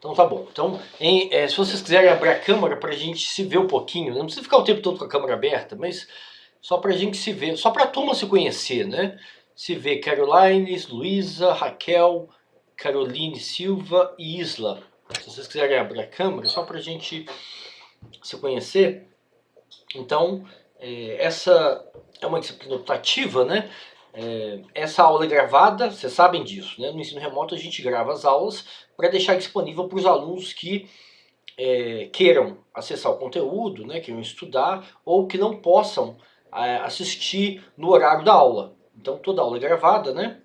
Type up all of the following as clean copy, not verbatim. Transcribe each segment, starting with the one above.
Então tá bom. Então, se vocês quiserem abrir a câmera pra gente se ver um pouquinho, não precisa ficar o tempo todo com a câmera aberta, mas só pra gente se ver, só pra turma se conhecer, né? Se ver Caroline, Luísa, Raquel, Caroline Silva e Isla. Se vocês quiserem abrir a câmera, só pra gente se conhecer. Então, essa é uma disciplina optativa, né? Essa aula é gravada, vocês sabem disso, né? No ensino remoto a gente grava as aulas para deixar disponível para os alunos que queiram acessar o conteúdo, né? Queiram estudar ou que não possam assistir no horário da aula. Então toda aula é gravada, né?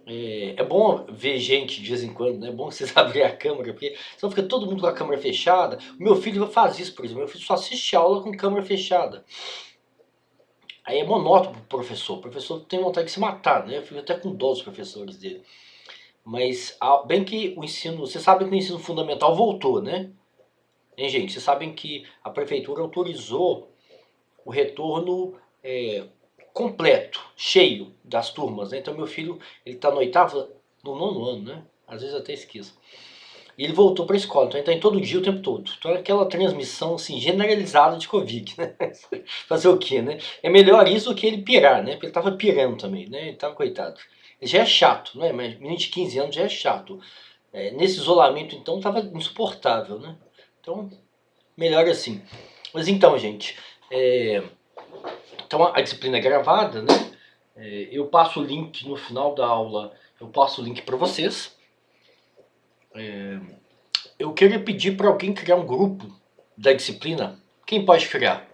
É bom ver gente de vez em quando, né? É bom vocês abrirem a câmera, porque senão fica todo mundo com a câmera fechada. O meu filho faz isso, por exemplo. Meu filho só assiste aula com câmera fechada. Aí é monótono pro professor. O professor tem vontade de se matar, né? Eu fico até com dó dos professores dele. Mas, bem que o ensino... Vocês sabem que o ensino fundamental voltou, né? Hein, gente? Vocês sabem que a prefeitura autorizou o retorno completo, cheio das turmas, né? Então meu filho, ele tá no nono ano, né? Às vezes até esqueço. E ele voltou para a escola, então ele está em todo dia o tempo todo. Então é aquela transmissão assim, generalizada de Covid, né? Fazer o quê, né? É melhor isso do que ele pirar, né? Porque ele estava pirando também, né? Ele estava coitado. Ele já é chato, né? Mas menino de 15 anos já é chato. Nesse isolamento, então, estava insuportável, né? Então, melhor assim. Mas então, gente, então a disciplina é gravada, né? Eu passo o link no final da aula, eu passo o link para vocês. Eu queria pedir para alguém criar um grupo da disciplina. Quem pode criar?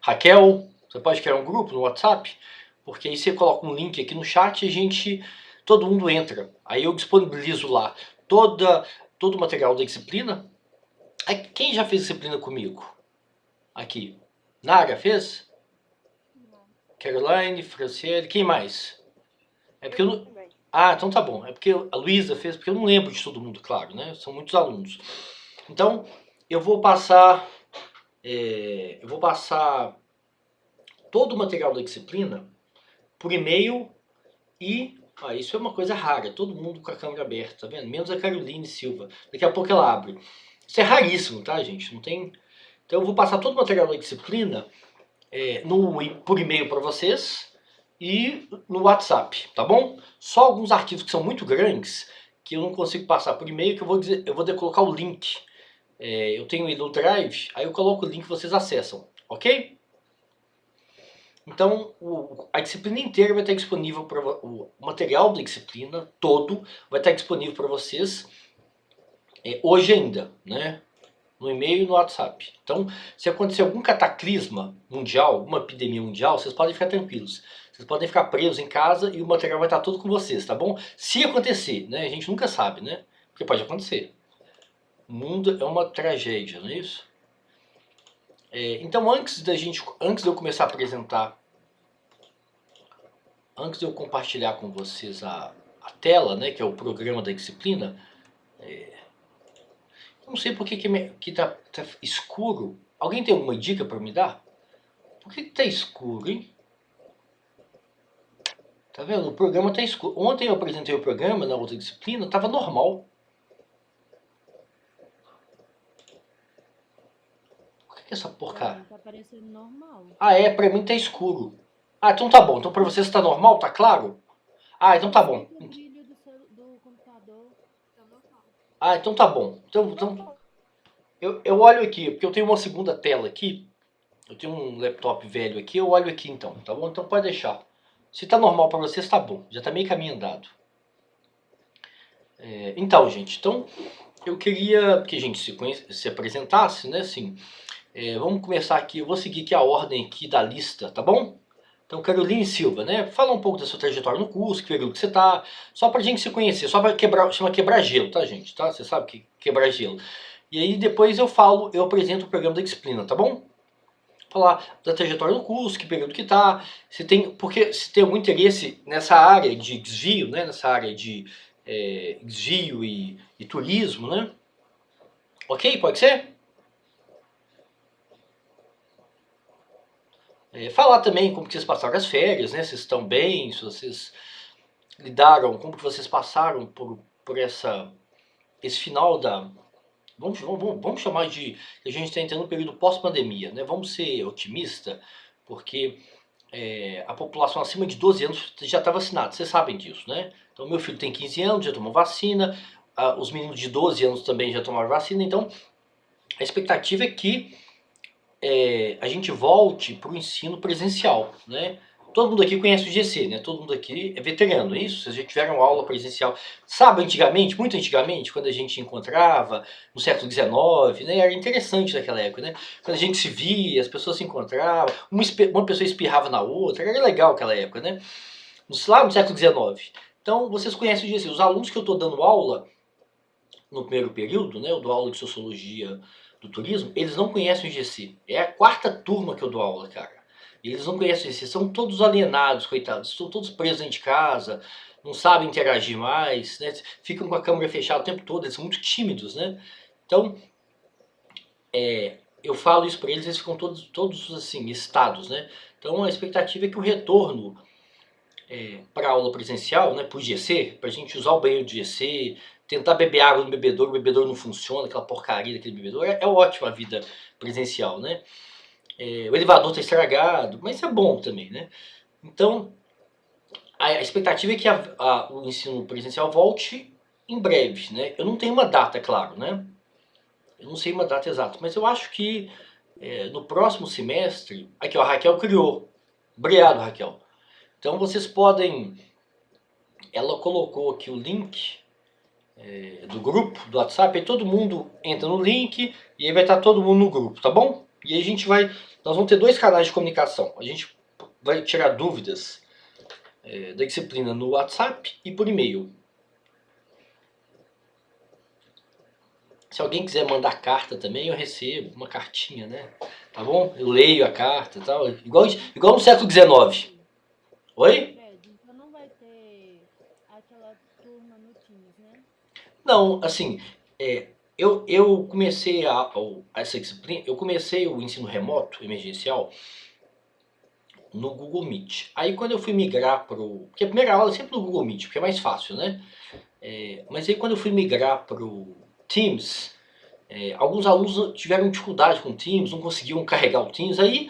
Raquel, você pode criar um grupo no WhatsApp? Porque aí você coloca um link aqui no chat e todo mundo entra. Aí eu disponibilizo lá todo o material da disciplina. Aí, quem já fez disciplina comigo? Aqui. Nara fez? Não. Caroline, Franciele, quem mais? É porque eu não... Também. Ah, então tá bom. É porque a Luísa fez, porque eu não lembro de todo mundo, claro, né? São muitos alunos. Então, eu vou passar todo o material da disciplina por e-mail e... isso é uma coisa rara, todo mundo com a câmera aberta, tá vendo? Menos a Caroline Silva. Daqui a pouco ela abre. Isso é raríssimo, tá, gente? Não tem... Então eu vou passar todo o material da disciplina por e-mail para vocês e no WhatsApp, tá bom? Só alguns arquivos que são muito grandes, que eu não consigo passar por e-mail, que eu vou colocar o link. Eu tenho ele no Drive, aí eu coloco o link e vocês acessam, ok? Então, a disciplina inteira vai estar disponível para o material da disciplina todo vai estar disponível para vocês hoje ainda, né? No e-mail e no WhatsApp. Então, se acontecer algum cataclisma mundial, alguma epidemia mundial, vocês podem ficar tranquilos. Vocês podem ficar presos em casa e o material vai estar todo com vocês, tá bom? Se acontecer, né? A gente nunca sabe, né? Porque pode acontecer. O mundo é uma tragédia, não é isso? Então, antes de eu começar a apresentar, antes de eu compartilhar com vocês a tela, né, que é o programa da disciplina, não sei por que tá escuro. Alguém tem alguma dica para me dar? Por que tá escuro, hein? Tá vendo? O programa tá escuro. Ontem eu apresentei o programa na outra disciplina, tava normal. Por que essa porcaria? Tá parecendo normal. Pra mim tá escuro. Então tá bom. Então pra vocês tá normal? Tá claro? Então tá bom. O brilho do computador tá normal. Então tá bom. Então eu olho aqui, porque eu tenho uma segunda tela aqui. Eu tenho um laptop velho aqui, eu olho aqui então, tá bom? Então pode deixar. Se tá normal pra vocês, tá bom. Já tá meio caminho andado. Então, gente, eu queria que a gente se apresentasse, né, assim. Vamos começar aqui, eu vou seguir aqui a ordem aqui da lista, tá bom? Então, Caroline Silva, né, fala um pouco da sua trajetória no curso, que período que você tá, só pra gente se conhecer, só pra chama quebrar gelo, tá, gente? Tá? Você sabe que quebrar gelo. E aí depois eu apresento o programa da disciplina, tá bom? Falar da trajetória do curso, que período que tá, porque se tem algum interesse nessa área de desvio, né, nessa área de desvio e turismo, né? Ok? Pode ser? Falar também como que vocês passaram as férias, né? Se estão bem, se vocês lidaram, como que vocês passaram por essa esse final da... Vamos chamar de... A gente está entrando no período pós-pandemia, né? Vamos ser otimista, porque a população acima de 12 anos já está vacinada, vocês sabem disso, né? Então meu filho tem 15 anos, já tomou vacina, os meninos de 12 anos também já tomaram vacina, então a expectativa é que a gente volte para o ensino presencial, né? Todo mundo aqui conhece o GC, né? Todo mundo aqui é veterano, é isso? Vocês já tiveram aula presencial. Sabe, antigamente, muito antigamente, quando a gente encontrava, no século XIX, né? Era interessante naquela época, né? Quando a gente se via, as pessoas se encontravam, uma pessoa espirrava na outra, era legal aquela época, né? Lá no século XIX. Então, vocês conhecem o GC. Os alunos que eu estou dando aula no primeiro período, né? Eu dou aula de Sociologia do Turismo, eles não conhecem o GC. É a quarta turma que eu dou aula, cara. Eles não conhecem o GC, são todos alienados, coitados. Estão todos presos dentro de casa, não sabem interagir mais, né? Ficam com a câmera fechada o tempo todo, eles são muito tímidos, né? Então, eu falo isso para eles, eles ficam todos assim, estados, né? Então, a expectativa é que o retorno para a aula presencial, né, para o GC, para a gente usar o banheiro de GC, tentar beber água no bebedouro, o bebedouro não funciona, aquela porcaria daquele bebedouro, é ótima a vida presencial, né? O elevador está estragado, mas é bom também, né? Então, a expectativa é que o ensino presencial volte em breve, né? Eu não tenho uma data, claro, né? Eu não sei uma data exata, mas eu acho que no próximo semestre... Aqui, ó, a Raquel criou. Obrigado, Raquel. Então, vocês podem... Ela colocou aqui o link do grupo, do WhatsApp, aí todo mundo entra no link e aí vai estar todo mundo no grupo, tá bom? E aí nós vamos ter 2 canais de comunicação. A gente vai tirar dúvidas da disciplina no WhatsApp e por e-mail. Se alguém quiser mandar carta também, eu recebo uma cartinha, né? Tá bom? Eu leio a carta e tal, igual no século XIX. Oi? Fred, então não vai ter aquela turma no Teams, né? Não, assim, eu comecei essa disciplina, eu comecei o ensino remoto emergencial no Google Meet. Aí quando eu fui migrar porque a primeira aula é sempre no Google Meet, porque é mais fácil, né? Mas aí quando eu fui migrar pro Teams, alguns alunos tiveram dificuldade com o Teams, não conseguiam carregar o Teams, aí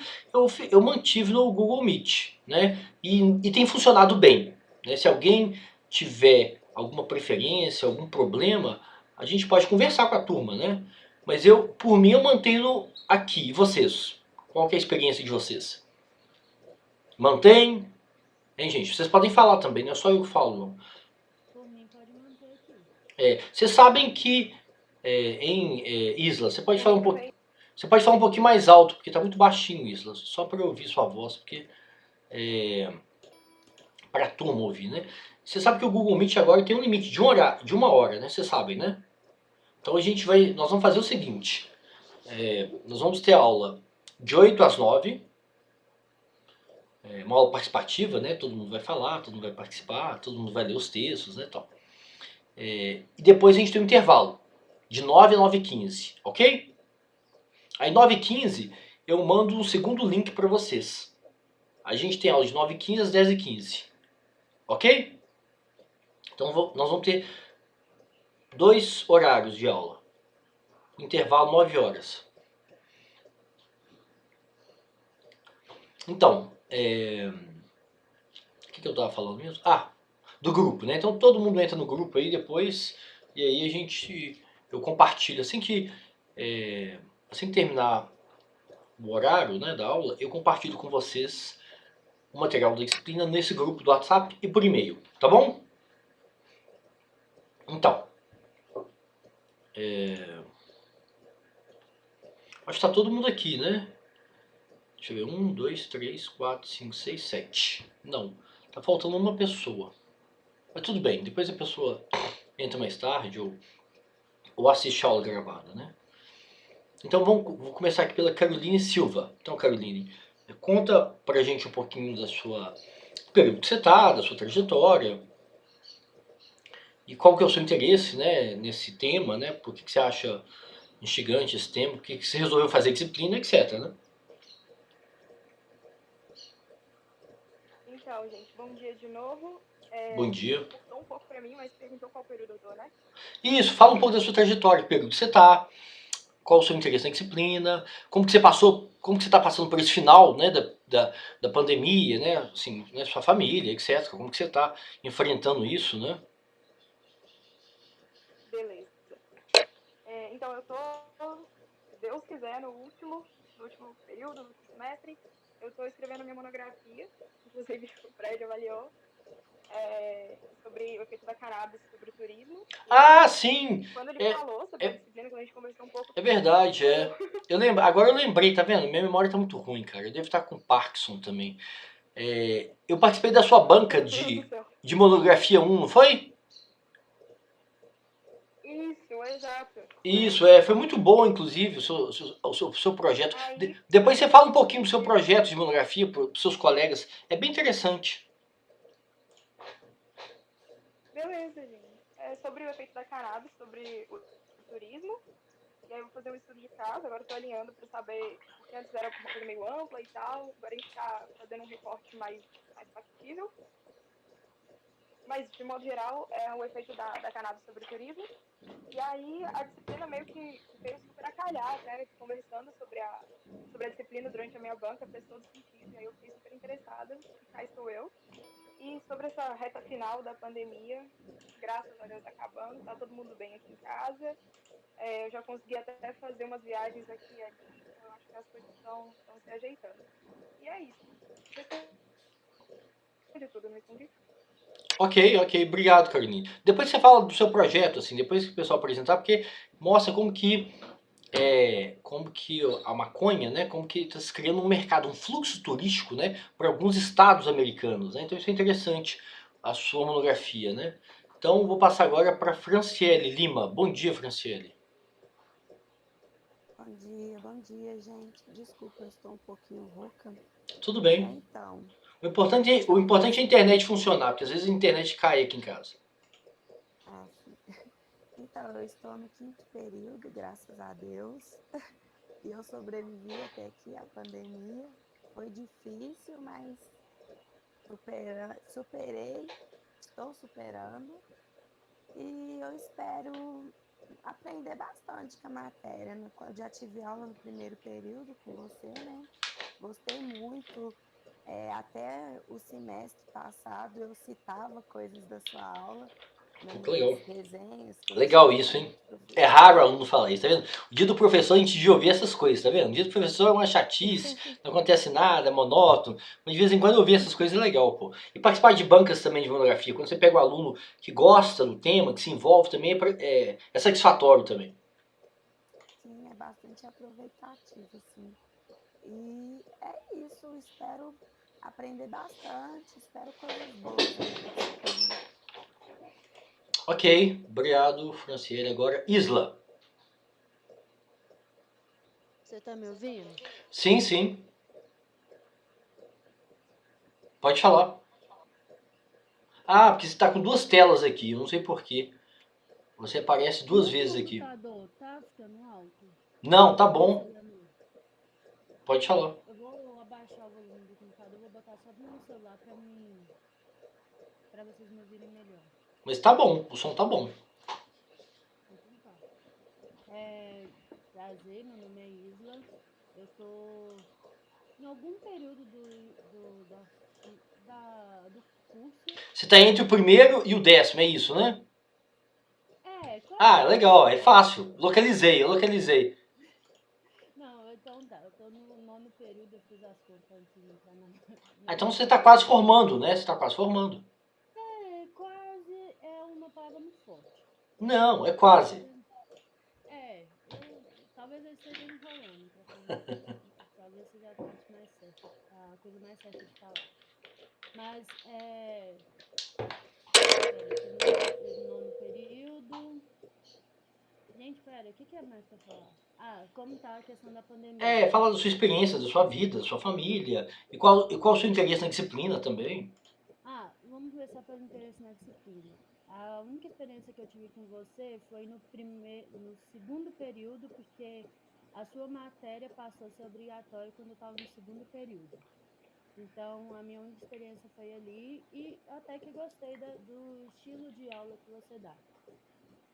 eu mantive no Google Meet, né? E tem funcionado bem, né? Se alguém tiver alguma preferência, algum problema, a gente pode conversar com a turma, né? Mas por mim, eu mantenho aqui. E vocês? Qual que é a experiência de vocês? Mantém? Hein, gente? Vocês podem falar também, não é só eu que falo, não. Por mim, pode manter aqui. Vocês sabem que em Isla, você pode falar um pouquinho mais alto, porque está muito baixinho, Isla, só para eu ouvir sua voz, porque para a turma ouvir, né? Você sabe que o Google Meet agora tem um limite de uma hora, né? Vocês sabem, né? Então nós vamos fazer o seguinte, nós vamos ter aula de 8 às 9, uma aula participativa, né? Todo mundo vai falar, todo mundo vai participar, todo mundo vai ler os textos, né? Tal. E depois a gente tem um intervalo, de 9 a 9h15, ok? Aí 9h15 eu mando um segundo link para vocês. A gente tem aula de 9h15 às 10h15, ok? Então nós vamos ter 2 horários de aula, intervalo 9 horas. Então, o que eu estava falando mesmo? Do grupo, né? Então todo mundo entra no grupo aí depois, e aí eu compartilho. Assim que terminar o horário, né, da aula, eu compartilho com vocês o material da disciplina nesse grupo do WhatsApp e por e-mail, tá bom? Então, acho que tá todo mundo aqui, né? Deixa eu ver, 1, 2, 3, 4, 5, 6, 7. Não, tá faltando uma pessoa. Mas tudo bem, depois a pessoa entra mais tarde ou assiste a aula gravada, né? Então vou começar aqui pela Caroline Silva. Então, Caroline, conta pra gente um pouquinho do período que você tá, da sua trajetória, e qual que é o seu interesse, né, nesse tema, né? Por que você acha instigante esse tema? Por que você resolveu fazer disciplina, etc, né? Então, gente, bom dia de novo. Bom dia. Cortou um pouco pra mim, mas perguntou qual período eu tô, né? Isso, fala um pouco da sua trajetória, que período você tá, qual o seu interesse na disciplina, como que você passou, como que você tá passando por esse final, né, da pandemia, né, assim, né, sua família, etc. Como que você tá enfrentando isso, né? Beleza. Então eu tô, se Deus quiser, no último período, no último semestre, eu tô escrevendo minha monografia, inclusive o prédio avaliou, sobre o efeito da cannabis sobre o turismo. E Ah, aí, sim, quando ele é, falou sobre a é, disciplina, quando a gente conversou um pouco, é verdade, eu... é. Eu lembro, agora eu lembrei, tá vendo? Minha memória tá muito ruim, cara. Eu devo estar com Parkinson também. Eu participei da sua banca Meu Deus do céu. de monografia 1, não foi? Isso, exato. Isso, foi muito bom, inclusive, o seu projeto. Aí, Depois você fala um pouquinho do seu projeto de monografia para os seus colegas. É bem interessante. beleza, gente. Sobre o efeito da cannabis, sobre o turismo. E aí eu vou fazer um estudo de caso, agora estou alinhando para saber, porque antes era uma coisa meio ampla e tal, agora a gente está fazendo um recorte mais factível. Mas, de modo geral, é o efeito da cannabis sobre o turismo. E aí a disciplina meio que veio super a calhar, né? Conversando sobre a disciplina durante a minha banca, fez todo sentido. E aí eu fiquei super interessada, e cá estou eu. E sobre essa reta final da pandemia, graças a Deus acabando, tá todo mundo bem aqui em casa. Eu já consegui até fazer umas viagens aqui e ali, então eu acho que as coisas estão se ajeitando. E é isso. Respondi tudo, não respondi? Ok, ok, obrigado, Caroline. Depois você fala do seu projeto, assim, depois que o pessoal apresentar, porque mostra como que a maconha, né, como que está se criando um mercado, um fluxo turístico, né, para alguns estados americanos, né? Então isso é interessante, a sua monografia, né? Então vou passar agora para Franciele Lima. Bom dia, Franciele. Bom dia, gente. Desculpa, eu estou um pouquinho rouca. Tudo bem. Então, O importante é a internet funcionar, porque às vezes a internet cai aqui em casa. ah, então, eu estou no quinto período, graças a Deus, e eu sobrevivi até aqui à pandemia. Foi difícil, mas superei, estou superando, e eu espero aprender bastante com a matéria, né? Eu já tive aula no primeiro período com você, né? Gostei muito. Até o semestre passado eu citava coisas da sua aula nas Que legal. minhas resenhas que eu Legal tinha isso, com hein? outros É raro o professores. aluno falar isso, tá vendo? O dia do professor a gente devia ouvir essas coisas, tá vendo? O dia do professor é uma chatice, não acontece nada, é monótono. Mas de vez em quando ouvir essas coisas é legal, pô. E participar de bancas também de monografia. Quando você pega um aluno que gosta do tema, que se envolve também, é satisfatório também. Sim, é bastante aproveitativo, assim. E é isso, espero aprender bastante, espero coisas boas aí da disciplina. Ok, obrigado, Franciele. Agora, Isla. Você tá me ouvindo? Sim, sim, pode falar. Ah, porque você está com duas telas aqui, eu não sei porquê. Você aparece O duas meu vezes aqui. computador tá ficando alto? Não, tá Ou bom, seria meu? pode falar. Eu vou abaixar o volume do computador, vou botar só no meu celular pra vocês me ouvirem melhor. Mas tá bom, o som tá bom. Então tá. Prazer, meu nome é Isla. Eu tô em algum período do curso. Você tá entre o primeiro e o décimo, é isso, né? Quase Ah, isso. legal, é fácil. Localizei, eu localizei. Não, então tá. Eu tô no nono período, eu fiz as contas antes de entrar Ah, na então você tá quase monografia. formando, né? Você tá quase formando. Quase é uma palavra muito forte. Não, é quase. Talvez eu esteja enrolando pra fazer. Talvez seja a parte mais certa, a coisa mais certa de falar. Mas pera, eu tô no nono período. Gente, pera, o que é mais pra falar? Como tá a questão da pandemia? Fala da sua experiência, da sua vida, da sua família. E qual o seu interesse na disciplina também. Vamos começar pelo interesse na disciplina. A única experiência que eu tive com você foi no segundo período, porque a sua matéria passou a ser obrigatória quando eu estava no segundo período. Então, a minha única experiência foi ali e até que gostei do estilo de aula que você dá.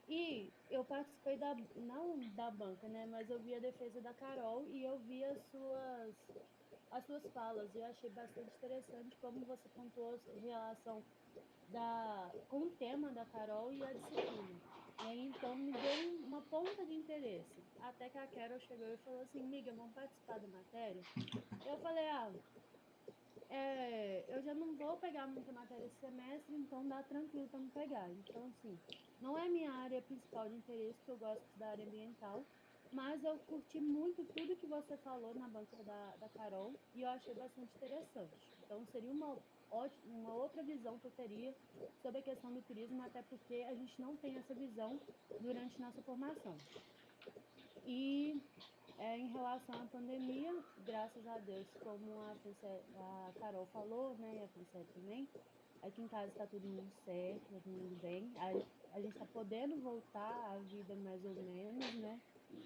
E eu participei não da banca, né? Mas eu vi a defesa da Carol e eu vi as suas falas. E eu achei bastante interessante como você pontuou em relação com o tema da Carol e a disciplina. E aí, então, me deu uma ponta de interesse. Até que a Carol chegou e falou assim, amiga, vamos participar da matéria? Eu falei, eu já não vou pegar muita matéria esse semestre, então dá tranquilo para me pegar. Então, assim, não é minha área principal de interesse, porque eu gosto da área ambiental, mas eu curti muito tudo que você falou na banca da Carol e eu achei bastante interessante. Então, seria uma outra visão que eu teria sobre a questão do turismo, até porque a gente não tem essa visão durante nossa formação. E em relação à pandemia, graças a Deus, como a Carol falou, né, e a Francine também, aqui em casa está todo mundo certo, tá todo mundo bem. A gente está podendo voltar à vida mais ou menos, né,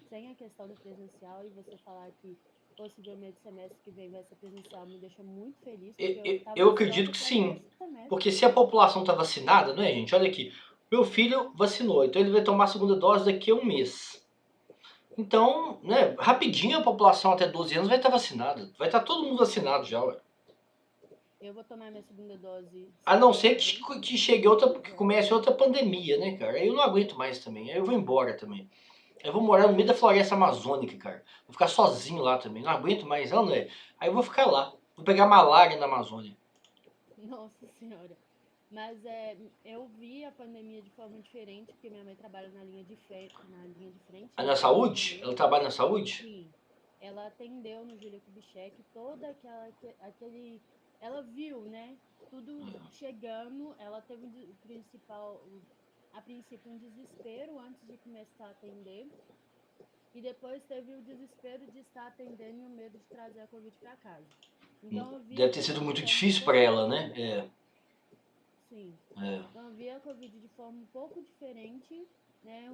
sem a questão do presencial, e você falar que possivelmente semestre que vem vai ser presencial me deixa muito feliz, porque eu estava Eu acredito ansiosa que para ir sim. esse semestre. Porque se a população está vacinada, não é, gente? Olha aqui. Meu filho vacinou, então ele vai tomar a segunda dose daqui a um mês. Então, né, rapidinho a população até 12 anos vai estar vacinada. Vai estar todo mundo vacinado já, ué. Eu vou tomar minha segunda dose. A não ser que chegue outra, que É. comece outra pandemia, né, cara? Aí eu não aguento mais também. Aí eu vou embora também. Eu vou morar no meio da floresta amazônica, cara. Vou ficar sozinho lá também. Não aguento mais, não, né? Aí eu vou ficar lá. Vou pegar malária na Amazônia. Nossa Senhora. Mas eu vi a pandemia de forma diferente, porque minha mãe trabalha na linha de frente, Ah, né, na no Rio de saúde? Ela Janeiro. trabalha na saúde? Sim, ela atendeu no Júlia Kubitschek toda aquele, ela viu, né, tudo chegando, ela teve a princípio um desespero antes de começar a atender, e depois teve o desespero de estar atendendo e o medo de trazer a Covid para casa. Então eu vi a Deve ter sido Covid de muito forma um difícil para pouco ela, né? diferente. Sim. É. Então eu vi a Covid de forma um pouco diferente, né?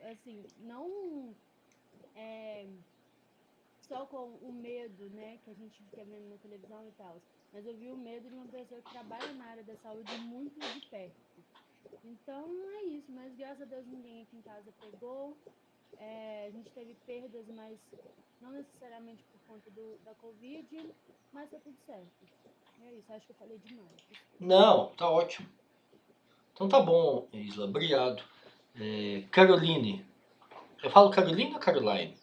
Assim, não só com o medo, né, que a gente fica vendo na televisão e tal, mas eu vi o medo de uma pessoa que trabalha na área da saúde muito de perto. Então é isso, mas graças a Deus ninguém aqui em casa pegou. A gente teve perdas, mas não necessariamente por conta da Covid, mas tá tudo certo. É isso, acho que eu falei demais. Não, tá ótimo. Então tá bom, Isla. Obrigado. Caroline. Eu falo Caroline ou Caroline?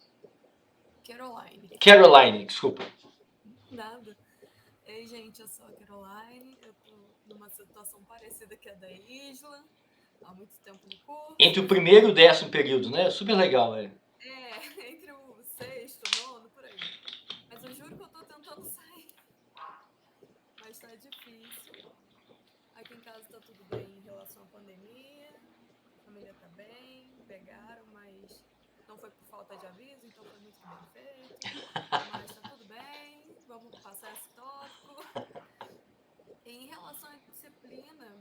Caroline. Caroline, desculpa. Nada. Ei, gente, eu sou a Caroline. Eu tô numa situação parecida que a da Isla. Há muito tempo no curso. Entre o primeiro e o 10º período, né? Super legal, é. Entre o sexto, nono, por aí. Mas eu juro que eu tô tentando sair. Mas tá difícil. Aqui em casa tá tudo bem em relação à pandemia. A família tá bem, pegaram, mas não foi por falta de aviso, então foi muito bem feito. Mas tá tudo bem, vamos passar esse tópico. Em relação à disciplina,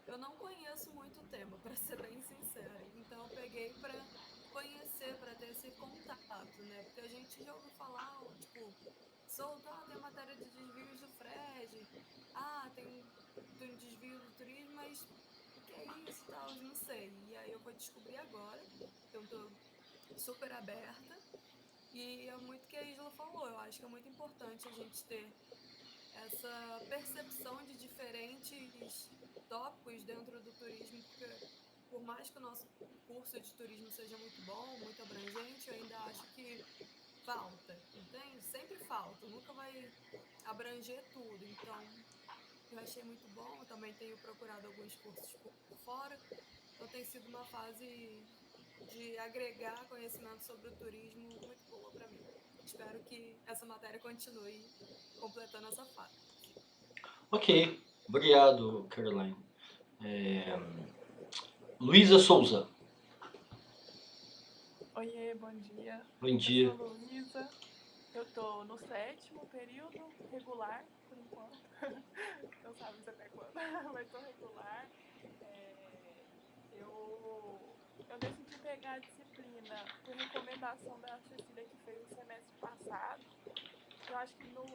eu não conheço muito o tema, para ser bem sincera. Então eu peguei para conhecer, para ter esse contato, né? Porque a gente já ouviu falar, tipo, tem a matéria de desvios do FRED, tem um desvio do turismo, mas o que é isso e tal, não sei. E aí eu vou descobrir agora, então estou super aberta. E é muito o que a Isla falou, eu acho que é muito importante a gente ter essa percepção de diferentes tópicos dentro do turismo, porque por mais que o nosso curso de turismo seja muito bom, muito abrangente, eu ainda acho que falta, entende? Sempre falta, nunca vai abranger tudo. Então, eu achei muito bom, eu também tenho procurado alguns cursos por fora, então tem sido uma fase de agregar conhecimento sobre o turismo muito boa para mim. Espero que essa matéria continue completando essa fase. Ok, obrigado, Caroline. Luísa Souza. Oiê, bom dia. Bom dia. Eu sou Luísa. Eu tô no 7º período regular, por enquanto. Não sabemos até quando, mas tô regular. Eu decidi pegar a disciplina por recomendação da Cecília, que fez o semestre passado. Eu acho que no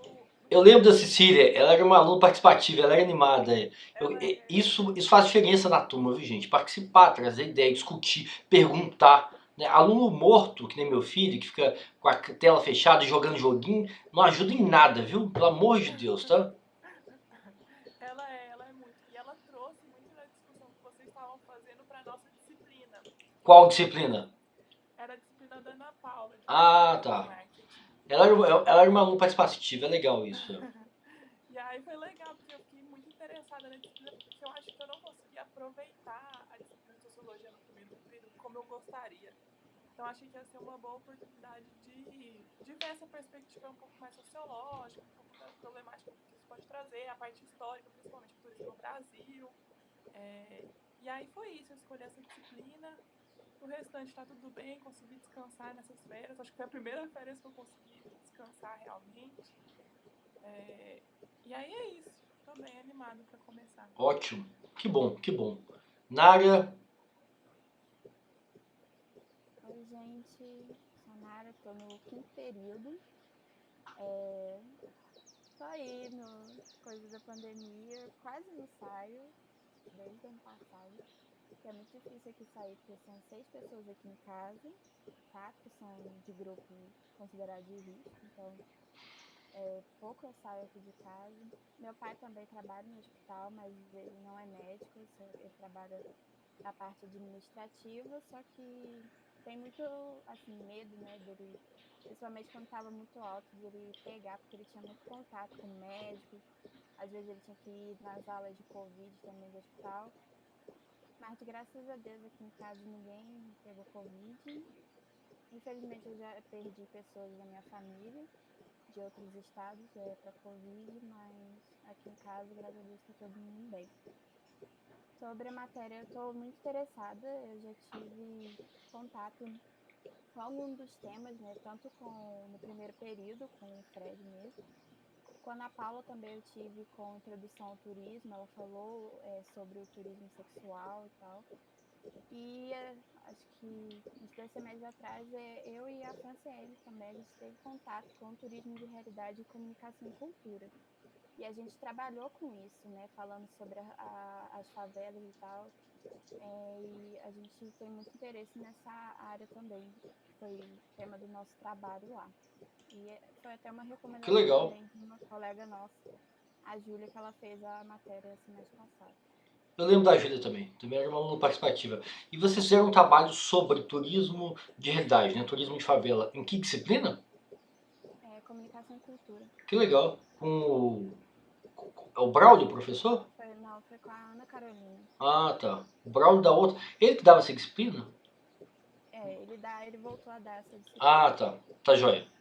Eu lembro da Cecília, ela era uma aluna participativa, ela era animada. ela é. Isso faz diferença na turma, viu, gente? Participar, trazer ideia, discutir, perguntar. Né? Aluno morto, que nem meu filho, que fica com a tela fechada e jogando joguinho, não ajuda em nada, viu? Pelo amor de Deus, tá? Ela é muito. E ela trouxe muito da discussão que vocês estavam fazendo para nossa disciplina. Qual disciplina? Era a disciplina da Ana Paula, de Ah, tá. marketing. Ela era uma aluna participativa, é legal isso. E aí foi legal, porque eu fiquei muito interessada na disciplina, porque eu acho que eu não consegui aproveitar a disciplina de sociologia no primeiro período como eu gostaria. Então achei que ia ser uma boa oportunidade de ver essa perspectiva um pouco mais sociológica, um pouco da problemática que isso pode trazer, a parte histórica, principalmente do turismo no Brasil. E aí foi isso, eu escolhi essa disciplina. O restante tá tudo bem, consegui descansar nessas férias. Acho que foi a primeira férias que eu consegui descansar realmente. E aí é isso. Tô bem animada pra começar. Ótimo. Que bom, que bom. Nária, Oi, gente. Sou Nara, tô no 5º período. Tô aí no coisa da pandemia, quase não saio, desde o ano passado. Que é muito difícil aqui sair, porque são 6 pessoas aqui em casa, 4 são de grupo considerado de risco, então pouco eu saio aqui de casa. Meu pai também trabalha no hospital, mas ele não é médico, ele trabalha na parte administrativa, só que tem muito assim, medo, né, dele, principalmente quando estava muito alto, dele pegar, porque ele tinha muito contato com médico, às vezes ele tinha que ir nas aulas de Covid também do hospital. Mas graças a Deus aqui em casa ninguém pegou Covid. Infelizmente eu já perdi pessoas da minha família, de outros estados, para Covid, mas aqui em casa, graças a Deus, está todo mundo bem. Sobre a matéria, eu estou muito interessada, eu já tive contato com algum dos temas, né, tanto no primeiro período, com o Fred mesmo. Com a Ana Paula também eu tive com introdução ao turismo, ela falou sobre o turismo sexual e tal. E acho que uns 2 semestres atrás, eu e a Franciele também, a gente teve contato com o turismo de realidade, comunicação e cultura. E a gente trabalhou com isso, né, falando sobre as favelas e tal. E a gente tem muito interesse nessa área também, que foi tema do nosso trabalho lá. E foi até uma que recomendação legal. também de uma colega nossa, a Júlia, que ela fez a matéria semestre passado. Eu lembro da Júlia também era uma aluna participativa. E vocês fizeram um trabalho sobre turismo de realidade, né? Turismo de favela. Em que disciplina? Comunicação e cultura. Que legal. É o Braulio, o professor? Não, foi com a Ana Carolina. Ah, tá. O Braulio da outra. Ele que dava essa disciplina? Ele voltou a dar essa disciplina. Ah, tá. Tá joia.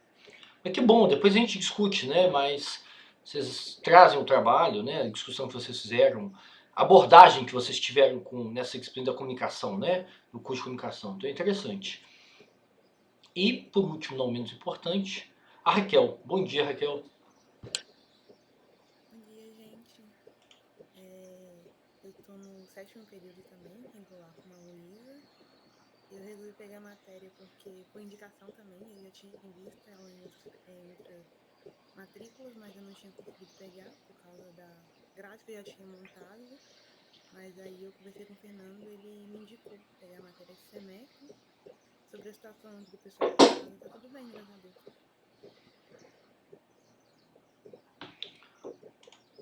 Mas que bom, depois a gente discute, né? Mas vocês trazem o trabalho, né? A discussão que vocês fizeram, a abordagem que vocês tiveram nessa disciplina da comunicação, né? No curso de comunicação. Então é interessante. E, por último, não menos importante, a Raquel. Bom dia, Raquel. Bom dia, gente. Eu tô no 7º período também, regular com a Luísa. Eu resolvi pegar a matéria porque, por indicação também, eu já tinha visto ela em outras matrículas, mas eu não tinha conseguido pegar por causa da grade que eu já tinha montado. Mas aí eu conversei com o Fernando, ele me indicou pegar a matéria esse semestre. Sobre a situação do pessoal da casa, tá tudo bem, graças a Deus.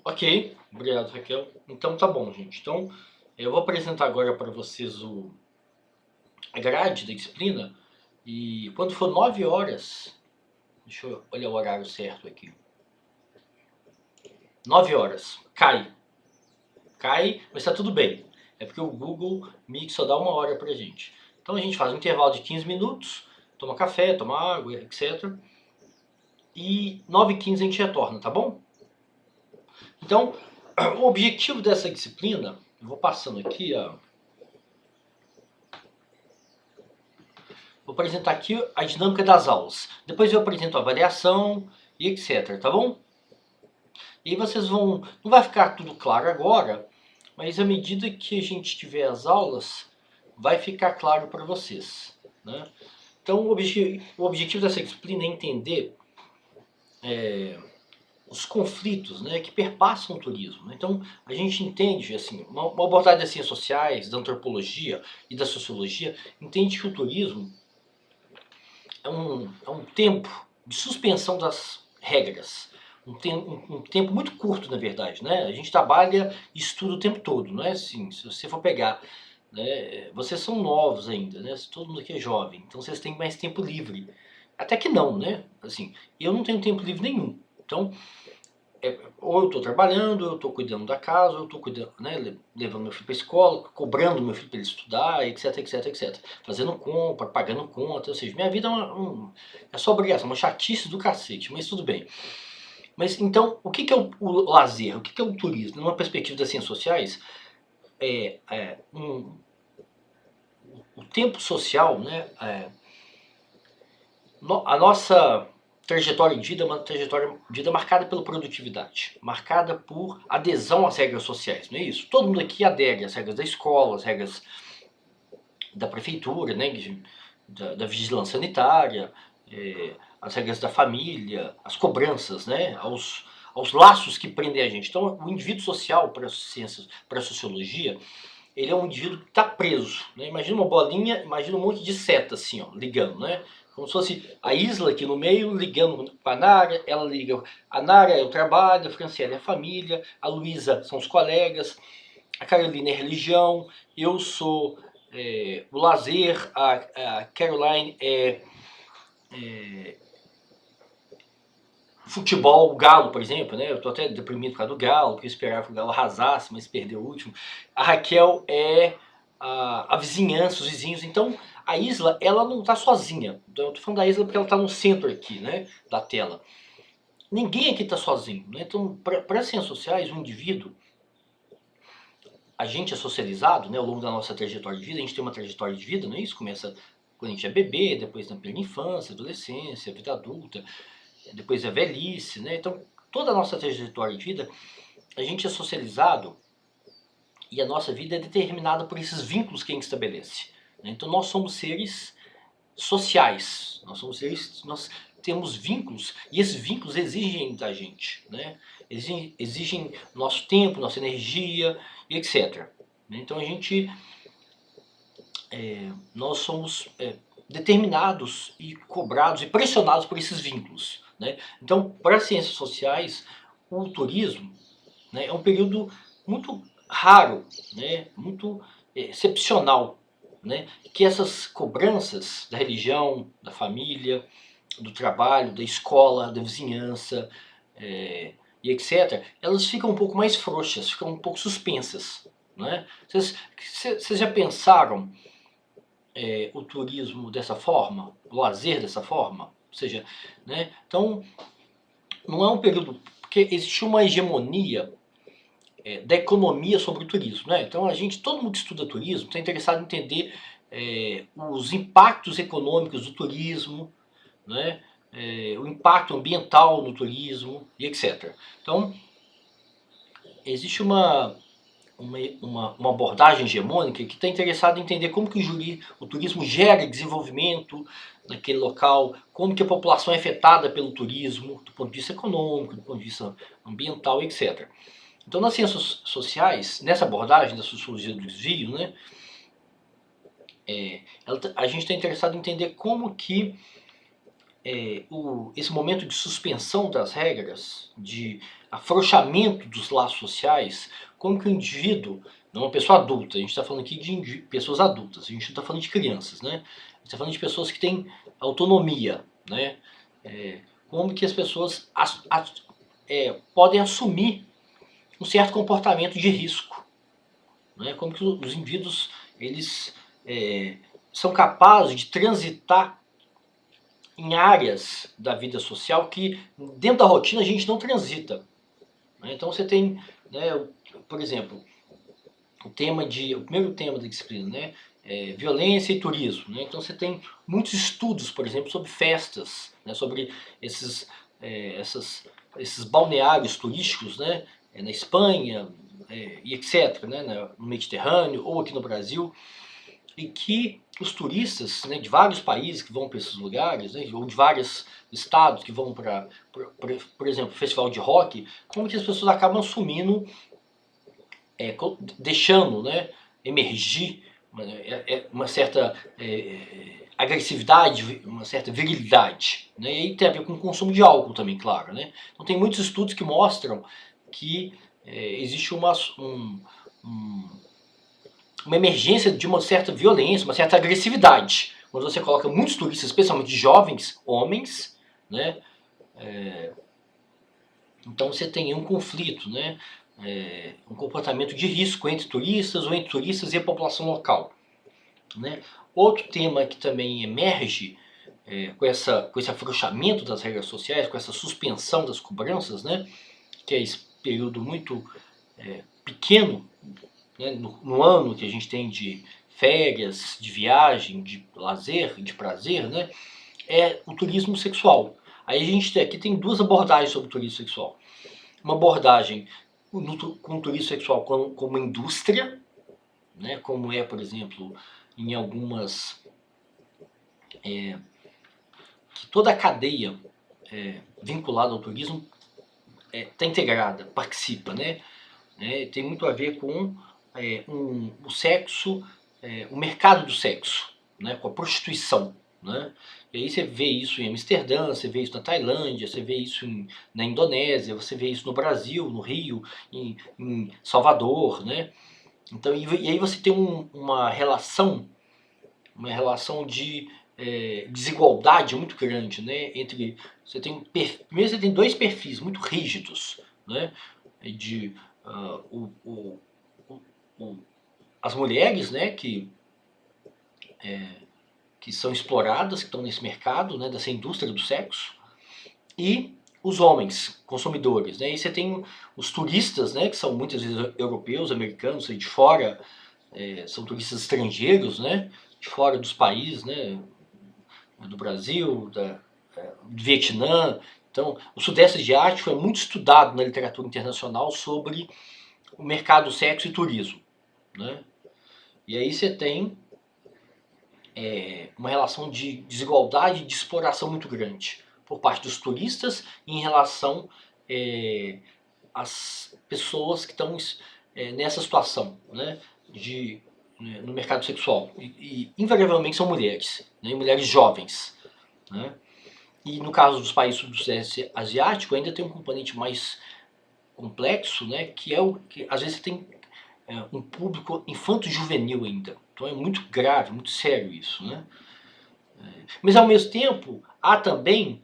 Ok, obrigado, Raquel. Então tá bom, gente. Então eu vou apresentar agora para vocês a grade da disciplina. E quando for 9 horas, deixa eu olhar o horário certo aqui. 9 horas, cai, mas tá tudo bem. É porque o Google Meet só dá 1 hora pra gente. Então a gente faz um intervalo de 15 minutos, toma café, toma água, etc. E 9h15 a gente retorna, tá bom? Então, o objetivo dessa disciplina, eu vou passando aqui, ó. Vou apresentar aqui a dinâmica das aulas. Depois eu apresento a avaliação e etc, tá bom? E aí vocês vão... Não vai ficar tudo claro agora, mas à medida que a gente tiver as aulas, vai ficar claro para vocês, né? Então o objetivo dessa disciplina é entender os conflitos, né, que perpassam o turismo. Então, a gente entende, assim, uma abordagem das ciências sociais, da antropologia e da sociologia, entende que o turismo é um tempo de suspensão das regras. Um tempo muito curto, na verdade, né? A gente trabalha e estuda o tempo todo, não é assim? Se você for pegar, né, vocês são novos ainda, né? Todo mundo aqui é jovem, então vocês têm mais tempo livre. Até que não, né? Assim, eu não tenho tempo livre nenhum. Então, ou eu estou trabalhando, ou eu estou cuidando da casa, ou eu estou cuidando, né, levando meu filho para a escola, cobrando meu filho para ele estudar, etc, etc, etc. Fazendo compra, pagando conta, ou seja, minha vida é só obrigação, uma chatice do cacete, mas tudo bem. Mas então, o que é o lazer? O que é o turismo? Numa perspectiva das ciências sociais, o tempo social, né, a nossa trajetória de vida é uma trajetória de vida marcada pela produtividade, marcada por adesão às regras sociais, não é isso? Todo mundo aqui adere às regras da escola, às regras da prefeitura, né, da vigilância sanitária, as regras da família, as cobranças, né, aos laços que prendem a gente. Então, o indivíduo social, para as ciências, para a sociologia, ele é um indivíduo que está preso, né? Imagina uma bolinha, imagina um monte de seta assim, ó, ligando, né? Como se fosse a Isla aqui no meio, ligando com a Nara, ela liga. A Nara é o trabalho, a Franciele é a família, a Luísa são os colegas, a Carolina é a religião, eu sou o lazer, a Caroline é futebol, o Galo, por exemplo, né? Eu tô até deprimido por causa do Galo, porque eu esperava que o Galo arrasasse, mas perdeu o último. A Raquel é a vizinhança, os vizinhos. Então, a Isla, ela não tá sozinha. Então, eu tô falando da Isla porque ela tá no centro aqui, né, da tela. Ninguém aqui tá sozinho, né? Então, para as ciências sociais, o indivíduo, a gente é socializado, né, ao longo da nossa trajetória de vida. A gente tem uma trajetória de vida, não é isso? Começa quando a gente é bebê, depois na plena infância, adolescência, vida adulta, depois a velhice, né? Então, toda a nossa trajetória de vida, a gente é socializado e a nossa vida é determinada por esses vínculos que a gente estabelece, né? Então, nós somos seres sociais, nós temos vínculos e esses vínculos exigem da gente, né? Exigem nosso tempo, nossa energia e etc. Então, nós somos determinados e cobrados e pressionados por esses vínculos, né? Então, para as ciências sociais, o turismo, né, é um período muito raro, né, muito excepcional, né, que essas cobranças da religião, da família, do trabalho, da escola, da vizinhança e etc., elas ficam um pouco mais frouxas, ficam um pouco suspensas, né? Vocês já pensaram o turismo dessa forma, o lazer dessa forma? Ou seja, né? Então, não é um período... Porque existe uma hegemonia da economia sobre o turismo, né? Então, todo mundo que estuda turismo está interessado em entender os impactos econômicos do turismo, né? O impacto ambiental no turismo e etc. Então, existe uma abordagem hegemônica que está interessada em entender como que o turismo gera desenvolvimento naquele local, como que a população é afetada pelo turismo, do ponto de vista econômico, do ponto de vista ambiental, etc. Então, nas ciências sociais, nessa abordagem da sociologia do desvio, né, a gente está interessado em entender como que esse momento de suspensão das regras, de afrouxamento dos laços sociais, como que o indivíduo, não uma pessoa adulta, a gente está falando aqui de pessoas adultas, a gente não está falando de crianças, né? A gente está falando de pessoas que têm autonomia, né? Como que as pessoas podem assumir um certo comportamento de risco, né? Como que os indivíduos eles são capazes de transitar em áreas da vida social que dentro da rotina a gente não transita, né? Então você tem, né, por exemplo, o primeiro tema da disciplina, né, violência e turismo, né? Então você tem muitos estudos, por exemplo, sobre festas, né, sobre esses balneários turísticos, né, na Espanha e etc, né, no Mediterrâneo ou aqui no Brasil, e que os turistas, né, de vários países que vão para esses lugares, né, ou de vários estados que vão para, por exemplo, festival de rock, como que as pessoas acabam assumindo, deixando, né, emergir uma certa agressividade, uma certa virilidade, né, e aí tem a ver com o consumo de álcool também, claro, né. Então tem muitos estudos que mostram que existe uma emergência de uma certa violência, uma certa agressividade. Quando você coloca muitos turistas, especialmente jovens, homens, né? Então você tem um conflito, né? Um comportamento de risco entre turistas ou entre turistas e a população local, né? Outro tema que também emerge com esse afrouxamento das regras sociais, com essa suspensão das cobranças, né? Que é esse período muito pequeno, né, no ano que a gente tem de férias, de viagem, de lazer, de prazer, né, é o turismo sexual. Aí a gente aqui tem duas abordagens sobre o turismo sexual. Uma abordagem com o turismo sexual como indústria, né, como é, por exemplo, em algumas... que toda a cadeia vinculada ao turismo está integrada, participa, né? Tem muito a ver com o sexo, o mercado do sexo, né, com a prostituição, né? E aí você vê isso em Amsterdã, você vê isso na Tailândia, você vê isso na Indonésia, você vê isso no Brasil, no Rio, em Salvador, né? Então, e aí você tem uma relação de desigualdade muito grande, né? Entre primeiro você tem dois perfis muito rígidos, né? De as mulheres, né, que são exploradas, que estão nesse mercado, né, dessa indústria do sexo, e os homens, consumidores, né? E você tem os turistas, né, que são muitas vezes europeus, americanos, de fora, são turistas estrangeiros, né, de fora dos países, né, do Brasil, do Vietnã. Então, o Sudeste Asiático é muito estudado na literatura internacional sobre o mercado sexo e turismo, né? E aí você tem uma relação de desigualdade e de exploração muito grande por parte dos turistas em relação às pessoas que estão nessa situação, né, no mercado sexual. E invariavelmente são mulheres, né, mulheres jovens, né? E no caso dos países do Sudeste Asiático ainda tem um componente mais complexo, né, que é o que às vezes tem um público infanto-juvenil ainda. Então é muito grave, muito sério isso, né? Mas ao mesmo tempo há também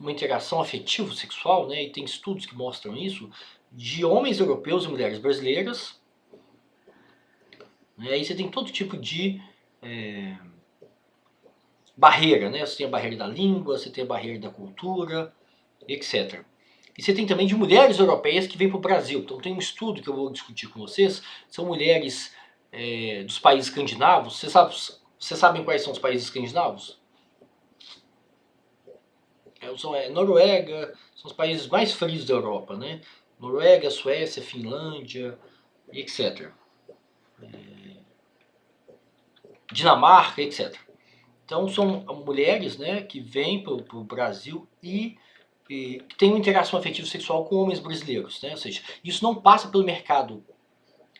uma interação afetivo-sexual, né, e tem estudos que mostram isso, de homens europeus e mulheres brasileiras. Aí você tem todo tipo de barreira, né? Você tem a barreira da língua, você tem a barreira da cultura, etc. E você tem também de mulheres europeias que vêm para o Brasil. Então tem um estudo que eu vou discutir com vocês, são mulheres dos países escandinavos. Vocês sabem quais são os países escandinavos? São Noruega, são os países mais frios da Europa, né? Noruega, Suécia, Finlândia, etc. Dinamarca, etc. Então são mulheres, né, que vêm para o Brasil e que têm uma interação afetiva sexual com homens brasileiros, né? Ou seja, isso não passa pelo mercado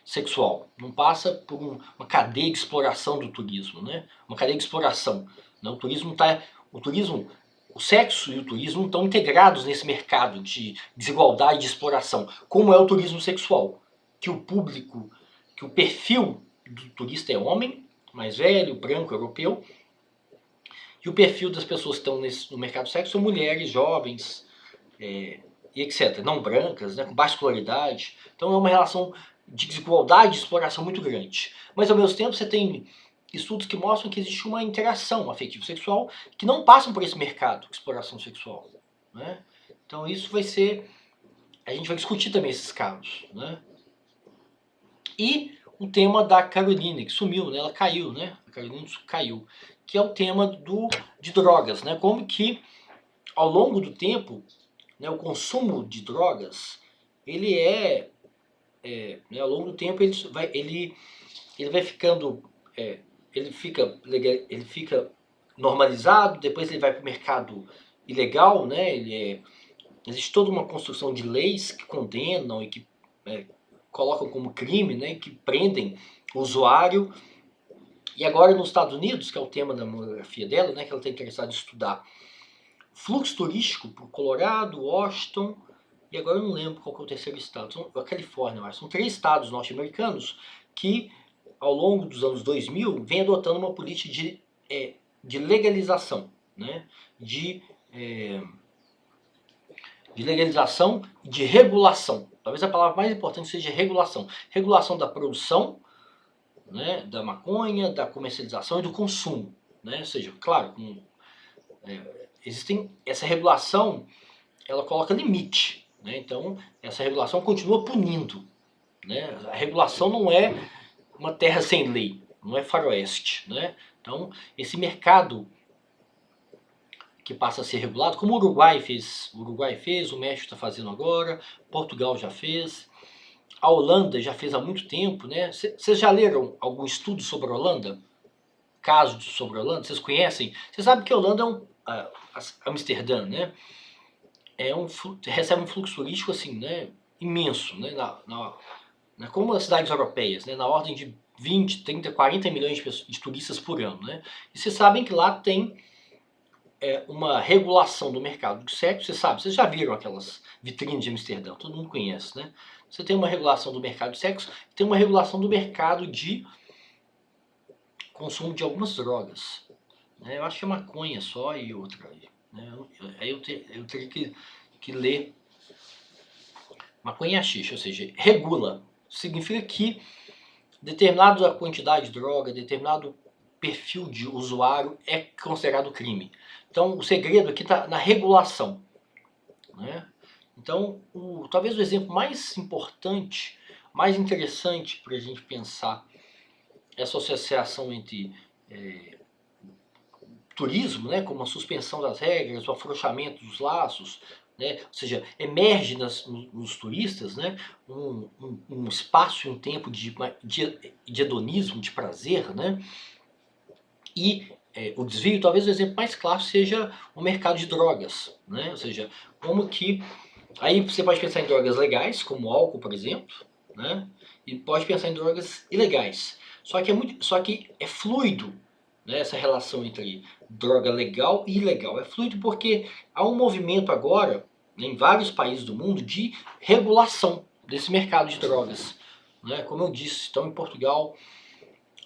sexual, não passa por uma cadeia de exploração do turismo, né? Uma cadeia de exploração. Né? O sexo e o turismo estão integrados nesse mercado de desigualdade e de exploração, como é o turismo sexual, que o público, que o perfil do turista é homem, mais velho, branco, europeu, e o perfil das pessoas que estão no mercado sexo são mulheres, jovens, e etc. Não brancas, né, com baixa escolaridade. Então é uma relação de desigualdade e de exploração muito grande. Mas ao mesmo tempo você tem estudos que mostram que existe uma interação afetivo-sexual que não passam por esse mercado de exploração sexual, né? Então isso vai ser... A gente vai discutir também esses casos, né? E o tema da Caroline, que sumiu, né? Ela caiu, né? A Caroline caiu. Que é o tema de drogas, né? Como que ao longo do tempo, né, o consumo de drogas, ele né, ao longo do tempo ele vai ficando, ele fica normalizado, depois ele vai para o mercado ilegal, né? Existe toda uma construção de leis que condenam e que colocam como crime, né? Que prendem o usuário. E agora nos Estados Unidos, que é o tema da monografia dela, né? Que ela está interessada em estudar fluxo turístico para o Colorado, Washington, e agora eu não lembro qual que é o terceiro estado, a Califórnia, mas são 3 estados norte-americanos que, ao longo dos anos 2000, vem adotando uma política de legalização, né? De legalização e de regulação. Talvez a palavra mais importante seja regulação. Regulação da produção, né, da maconha, da comercialização e do consumo, né? Ou seja, claro, essa regulação, ela coloca limite, né? Então, essa regulação continua punindo, né? A regulação não é uma terra sem lei, não é faroeste, né? Então, esse mercado que passa a ser regulado, como o Uruguai fez, o México está fazendo agora, Portugal já fez, a Holanda já fez há muito tempo, né? Vocês já leram algum estudo sobre a Holanda? Casos sobre a Holanda? Vocês conhecem? Vocês sabem que a Holanda Amsterdã, né? Recebe um fluxo turístico assim, né? Imenso, né? Como as cidades europeias, né? Na ordem de 20, 30, 40 milhões de turistas por ano, né? E vocês sabem que lá tem uma regulação do mercado de sexo, vocês já viram aquelas vitrines de Amsterdã, todo mundo conhece, né? Você tem uma regulação do mercado de sexo, tem uma regulação do mercado de consumo de algumas drogas, né? Eu acho que é maconha só e outra, né? Aí eu teria que ler maconha e haxixe, ou seja, regula, significa que determinada quantidade de droga, determinado perfil de usuário é considerado crime. Então o segredo aqui está na regulação, né? Então talvez o exemplo mais importante, mais interessante para a gente pensar essa associação entre turismo, né, como a suspensão das regras, o afrouxamento dos laços, né, ou seja, emerge nos turistas, né, um espaço e um tempo de hedonismo, de prazer, né, e o desvio, talvez o exemplo mais claro seja o mercado de drogas, né? Ou seja, como que aí você pode pensar em drogas legais, como álcool, por exemplo, né? E pode pensar em drogas ilegais. Só que é fluido, né, essa relação entre droga legal e ilegal. É fluido porque há um movimento agora, né, em vários países do mundo, de regulação desse mercado de drogas, né? Como eu disse, então em Portugal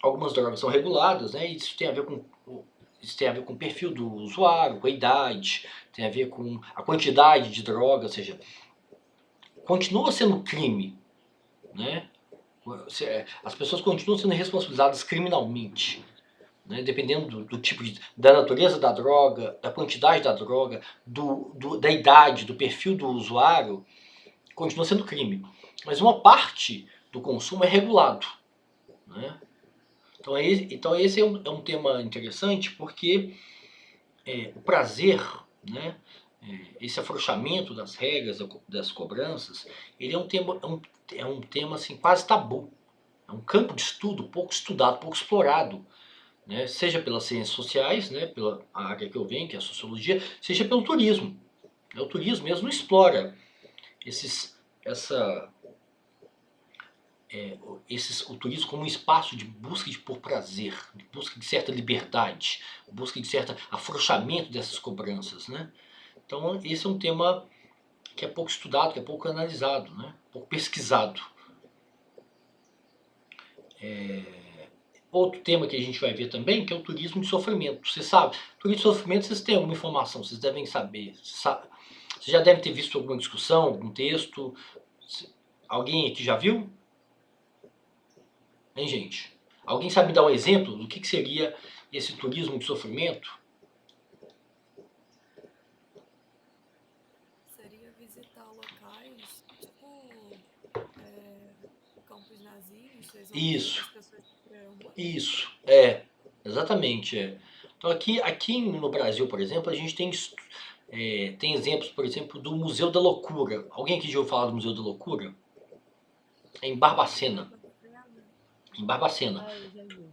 algumas drogas são reguladas, né? Isso tem a ver com o perfil do usuário, com a idade, tem a ver com a quantidade de droga, ou seja, continua sendo crime, né? As pessoas continuam sendo responsabilizadas criminalmente, né? Dependendo do tipo da natureza da droga, da quantidade da droga, da idade, do perfil do usuário, continua sendo crime. Mas uma parte do consumo é regulado, né? Então esse é um tema interessante porque o prazer, né, esse afrouxamento das regras, das cobranças, ele é um tema assim, quase tabu. É um campo de estudo pouco estudado, pouco explorado, né, seja pelas ciências sociais, né, pela área que eu venho, que é a sociologia, seja pelo turismo. O turismo mesmo não explora o turismo como um espaço de busca por prazer, de busca de certa liberdade, busca de certo afrouxamento dessas cobranças, né? Então esse é um tema que é pouco estudado, que é pouco analisado, né? Pouco pesquisado. Outro tema que a gente vai ver também, que é o turismo de sofrimento. Você sabe, turismo de sofrimento, vocês têm alguma informação, vocês devem saber. Vocês já devem ter visto alguma discussão, algum texto. Alguém aqui já viu? Hein, gente? Alguém sabe me dar um exemplo do que seria esse turismo de sofrimento? Seria visitar locais, tipo campos nazistas, onde Isso. as pessoas sofreram muito. Isso, exatamente. Então aqui no Brasil, por exemplo, a gente tem exemplos, por exemplo, do Museu da Loucura. Alguém aqui já ouviu falar do Museu da Loucura? É em Barbacena. Em Barbacena. Ah, eu já vi.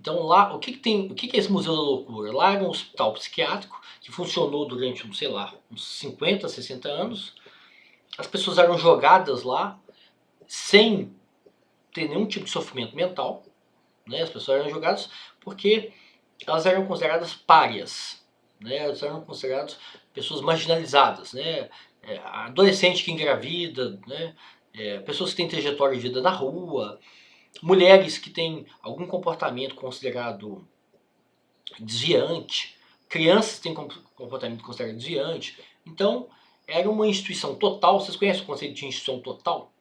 Então lá, o que que é esse Museu da Loucura? Lá era um hospital psiquiátrico que funcionou durante, sei lá, uns 50, 60 anos. As pessoas eram jogadas lá sem ter nenhum tipo de sofrimento mental, né? As pessoas eram jogadas porque elas eram consideradas párias, né? Elas eram consideradas pessoas marginalizadas, né? Adolescente que engravida, né? Pessoas que têm trajetória de vida na rua, mulheres que têm algum comportamento considerado desviante, crianças que têm comportamento considerado desviante. Então, era uma instituição total. Vocês conhecem o conceito de instituição total?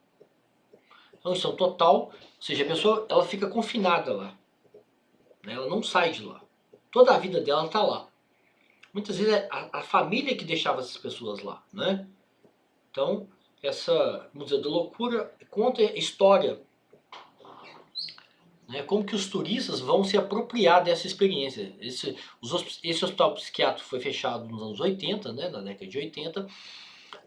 Então, instituição total, ou seja, a pessoa ela fica confinada lá, né? Ela não sai de lá. Toda a vida dela está lá. Muitas vezes é a família que deixava essas pessoas lá, né? Então, essa Museu da Loucura conta a história, né? Como que os turistas vão se apropriar dessa experiência. Esse hospital psiquiátrico foi fechado nos anos 80, né? Na década de 80.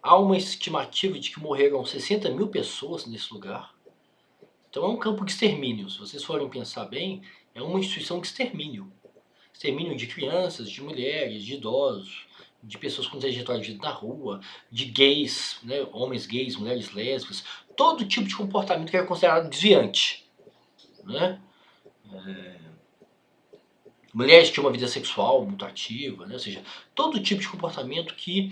Há uma estimativa de que morreram 60 mil pessoas nesse lugar. Então é um campo de extermínio. Se vocês forem pensar bem, é uma instituição de extermínio. Extermínio de crianças, de mulheres, de idosos, de pessoas com trajetória de vida na rua, de gays, né, homens gays, mulheres lésbicas, todo tipo de comportamento que era considerado desviante, né? Mulheres que tinham uma vida sexual muito ativa, né? Ou seja, todo tipo de comportamento que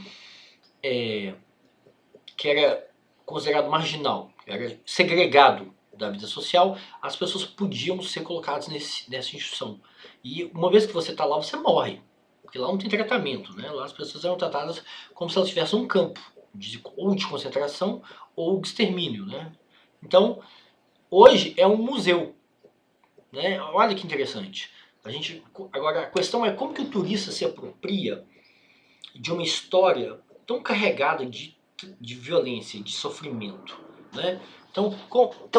era considerado marginal, era segregado da vida social, as pessoas podiam ser colocadas nessa instituição. E uma vez que você está lá, você morre. Porque lá não tem tratamento, né? Lá as pessoas eram tratadas como se elas tivessem um campo, ou de concentração, ou de extermínio, né? Então, hoje é um museu, né? Olha que interessante. Agora, a questão é como que o turista se apropria de uma história tão carregada de violência, de sofrimento, né? Então,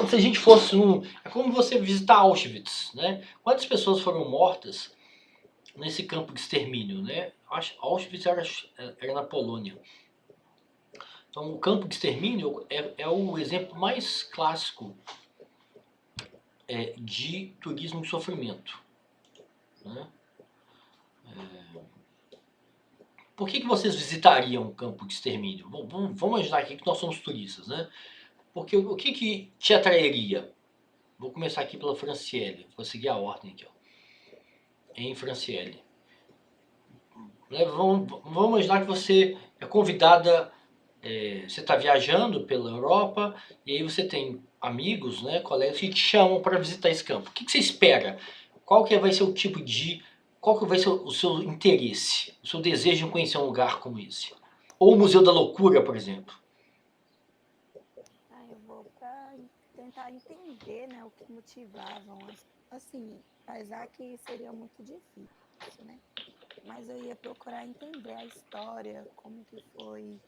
se a gente fosse é como você visitar Auschwitz, né? Quantas pessoas foram mortas nesse campo de extermínio, né? Auschwitz era na Polônia. Então, o campo de extermínio é o exemplo mais clássico de turismo de sofrimento, né? Por que vocês visitariam um campo de extermínio? Bom, vamos imaginar aqui que nós somos turistas, né? Porque o que te atrairia? Vou começar aqui pela Franciele. Vou seguir a ordem aqui, ó. Em Franciele. Vamos imaginar que você é convidada, você está viajando pela Europa e aí você tem amigos, né, colegas que te chamam para visitar esse campo. O que você espera? Qual que vai ser o tipo de... Qual que vai ser o seu interesse, o seu desejo em conhecer um lugar como esse? Ou o Museu da Loucura, por exemplo. Eu vou para tentar entender, né, o que motivavam. Assim, apesar que seria muito difícil, né? Mas eu ia procurar entender a história, como que foi,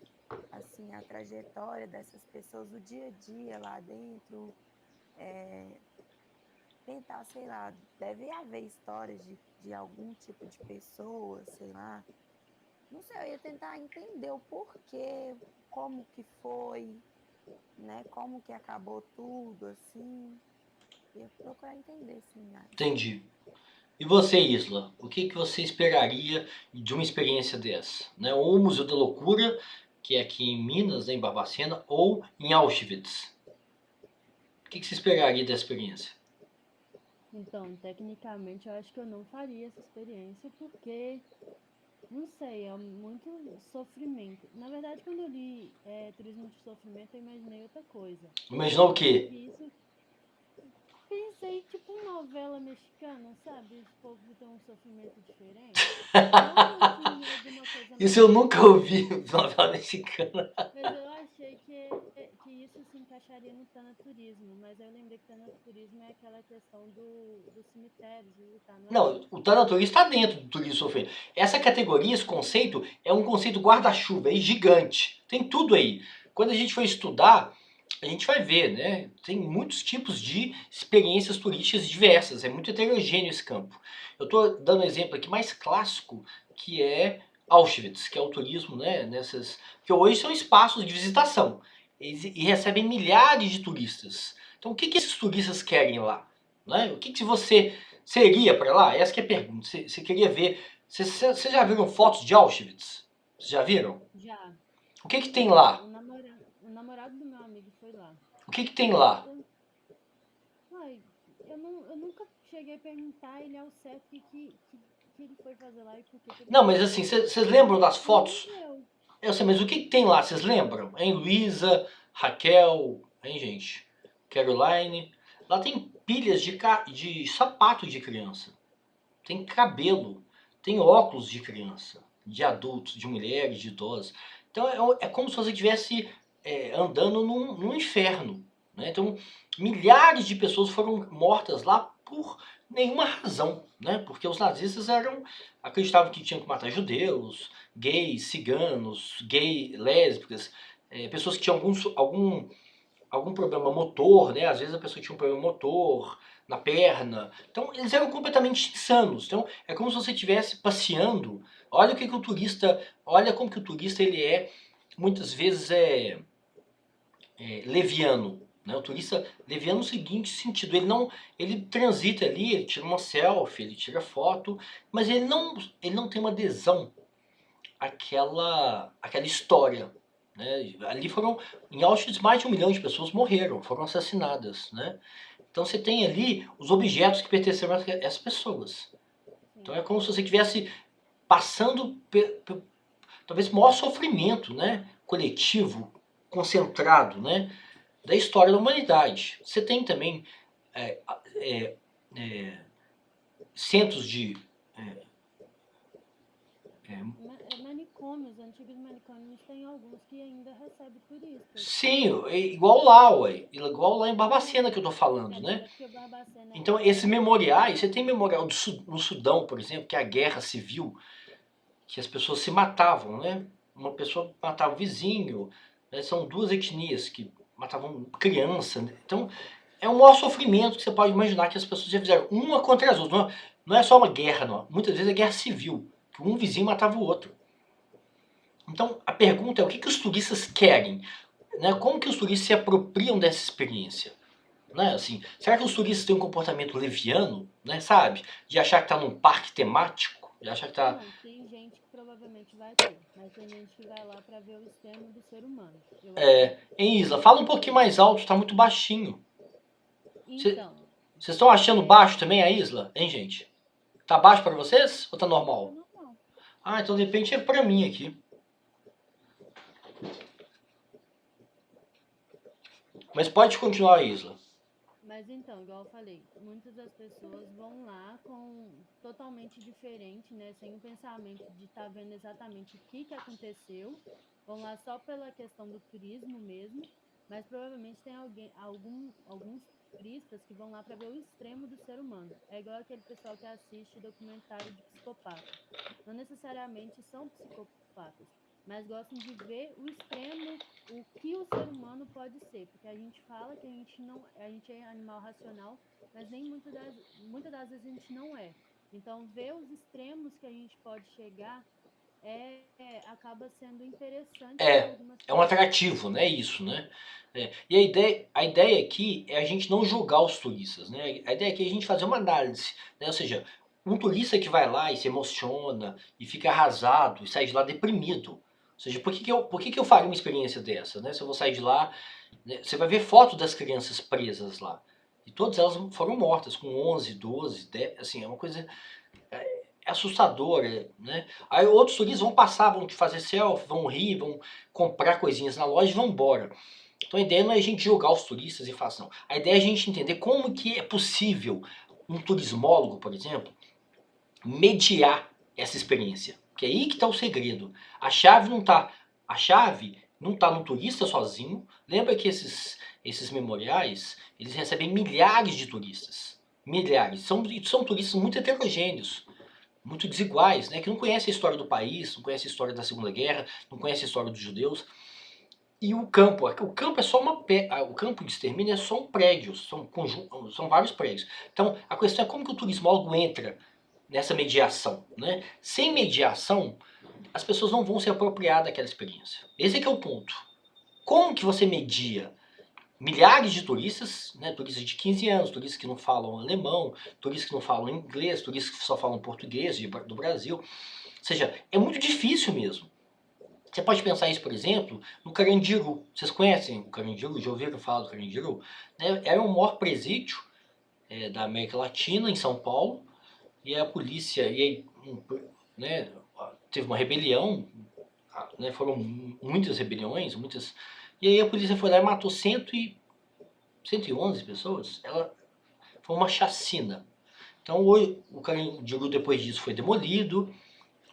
assim, a trajetória dessas pessoas, o dia a dia lá dentro. Tentar, sei lá, deve haver histórias de algum tipo de pessoa, sei lá. Não sei, eu ia tentar entender o porquê, como que foi, né? Como que acabou tudo, assim. Ia procurar entender, sim. Entendi. E você, Isla, o que você esperaria de uma experiência dessa? Né? Ou o Museu da Loucura, que é aqui em Minas, né, em Barbacena, ou em Auschwitz. O que você esperaria dessa experiência? Então, tecnicamente, eu acho que eu não faria essa experiência porque, não sei, é muito sofrimento. Na verdade, quando eu li Turismo de Sofrimento, eu imaginei outra coisa. Imaginou o quê? Pensei, tipo, novela mexicana, sabe? Esse povo tem um sofrimento diferente. Isso eu nunca ouvi, novela mexicana. Mas eu achei que isso se encaixaria no tanaturismo. Mas eu lembrei que tanaturismo é aquela questão dos cemitérios. Não, o tanaturismo está dentro do turismo sofrimento. Essa categoria, esse conceito, é um conceito guarda-chuva, é gigante. Tem tudo aí. Quando a gente for estudar, a gente vai ver, né? Tem muitos tipos de experiências turísticas diversas, é muito heterogêneo esse campo. Eu estou dando um exemplo aqui mais clássico, que é Auschwitz, que é o turismo, né? Que hoje são espaços de visitação e recebem milhares de turistas. Então o que esses turistas querem lá? Né? O que você Você iria para lá? Essa que é a pergunta. Você queria ver... Vocês já viram fotos de Auschwitz? Vocês já viram? Já. O que tem lá? O namorado do meu amigo foi lá. O que tem lá? Ai, eu nunca cheguei a perguntar ele ao certo o que ele foi fazer lá e por que ele Não, foi. mas assim, vocês lembram das fotos? Eu. Eu sei, mas o que tem lá? Vocês lembram? Hein, Luísa, Raquel, hein, gente? Caroline. Lá tem pilhas de sapato de criança. Tem cabelo. Tem óculos de criança. De adultos, de mulheres, de idosos. Então é como se você estivesse andando num inferno. Né? Então, milhares de pessoas foram mortas lá por nenhuma razão. Né? Porque os nazistas acreditavam que tinham que matar judeus, gays, ciganos, lésbicas, pessoas que tinham algum problema motor, né? Às vezes a pessoa tinha um problema motor na perna. Então eles eram completamente insanos. Então é como se você estivesse passeando. Olha como que o turista ele muitas vezes leviano. Né? O turista leviano no seguinte sentido, ele transita ali, ele tira uma selfie, ele tira foto, mas ele não tem uma adesão àquela história. Né? Ali em Auschwitz, mais de 1 milhão de pessoas morreram, foram assassinadas. Né? Então você tem ali os objetos que pertenceram a essas pessoas. Então é como se você estivesse passando talvez o maior sofrimento, né? Coletivo, concentrado, né? Da história da humanidade. Você tem também centros de manicômios, antigos manicômios, tem alguns que ainda recebem turistas. Sim, igual lá, ué. Igual lá em Barbacena que eu tô falando, né? Então, esses memoriais, você tem memorial no Sudão, por exemplo, que é a guerra civil, que as pessoas se matavam, né? Uma pessoa matava o vizinho, né? São 2 etnias que matavam criança. Né? Então, é o maior sofrimento que você pode imaginar que as pessoas já fizeram uma contra as outras. Não é só uma guerra, não. Muitas vezes é guerra civil, que um vizinho matava o outro. Então, a pergunta é o que os turistas querem? Né? Como que os turistas se apropriam dessa experiência? Né? Assim, será que os turistas têm um comportamento leviano, né? Sabe? De achar que está num parque temático? De achar que tá... Não, tem gente que provavelmente vai ter, mas tem gente que vai lá para ver o extremo do ser humano. Hein, Isla, fala um pouquinho mais alto, está muito baixinho. Então... Vocês estão achando baixo também a Isla? Hein, gente? Tá baixo para vocês ou tá normal? Não. Ah, então de repente é para mim aqui. Mas pode continuar, Isla. Mas então, igual eu falei, muitas das pessoas vão lá totalmente diferente, né? Sem o pensamento de estar vendo exatamente o que aconteceu. Vão lá só pela questão do turismo mesmo. Mas provavelmente tem alguns turistas que vão lá para ver o extremo do ser humano. É igual aquele pessoal que assiste documentário de psicopata. Não necessariamente são psicopatas, mas gostam de ver o extremo, o que o ser humano pode ser, porque a gente fala que a gente é animal racional, mas nem muitas das vezes a gente não é. Então ver os extremos que a gente pode chegar acaba sendo interessante. É um atrativo, né? Isso, né? E a ideia aqui é a gente não julgar os turistas, né? A ideia aqui é a gente fazer uma análise, né? Ou seja, um turista que vai lá e se emociona e fica arrasado e sai de lá deprimido. Ou seja, por que eu faria uma experiência dessa, né? Se eu vou sair de lá, né? Você vai ver fotos das crianças presas lá. E todas elas foram mortas com 11, 12, 10, assim, é uma coisa assustadora, né? Aí outros turistas vão passar, vão fazer selfie, vão rir, vão comprar coisinhas na loja e vão embora. Então a ideia não é a gente julgar os turistas e falar não. A ideia é a gente entender como que é possível um turismólogo, por exemplo, mediar essa experiência. Porque é aí que está o segredo. A chave não está no turista sozinho. Lembra que esses memoriais, eles recebem milhares de turistas. Milhares. São turistas muito heterogêneos, muito desiguais, né? Que não conhecem a história do país, não conhecem a história da Segunda Guerra, não conhecem a história dos judeus. E o campo é só o campo de extermínio é só um prédio, são vários prédios. Então a questão é como que o turismólogo entra nessa mediação, né? Sem mediação, as pessoas não vão se apropriar daquela experiência. Esse é que é o ponto. Como que você media? milhares de turistas, né, turistas de 15 anos, turistas que não falam alemão, turistas que não falam inglês, turistas que só falam português do Brasil. Ou seja, é muito difícil mesmo. Você pode pensar isso, por exemplo, no Carandiru. Vocês conhecem o Carandiru? Já ouviram falar do Carandiru? Era o maior presídio da América Latina, em São Paulo, e a polícia, né, teve uma rebelião, né, foram muitas rebeliões, e aí a polícia foi lá e matou 111 pessoas. Foi uma chacina. Então hoje, o Carandiru depois disso foi demolido.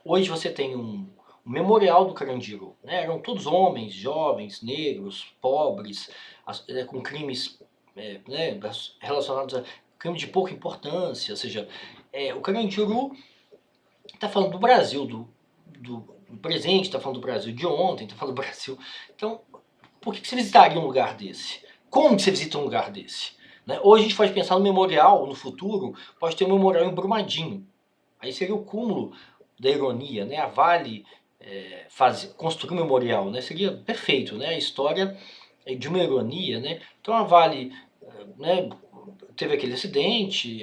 Hoje você tem um memorial do Carandiru, né? Eram todos homens, jovens, negros, pobres, com crimes né, relacionados a crime de pouca importância. Ou seja, o Carandiru está falando do Brasil, do presente, está falando do Brasil de ontem, está falando do Brasil. Então, por que você visitaria um lugar desse? Como que você visita um lugar desse? Né? Hoje a gente pode pensar no memorial, no futuro, pode ter um memorial em Brumadinho. Aí seria o cúmulo da ironia, né? A Vale construir um memorial, né? Seria perfeito, né? A história de uma ironia, né? Então a Vale né, teve aquele acidente,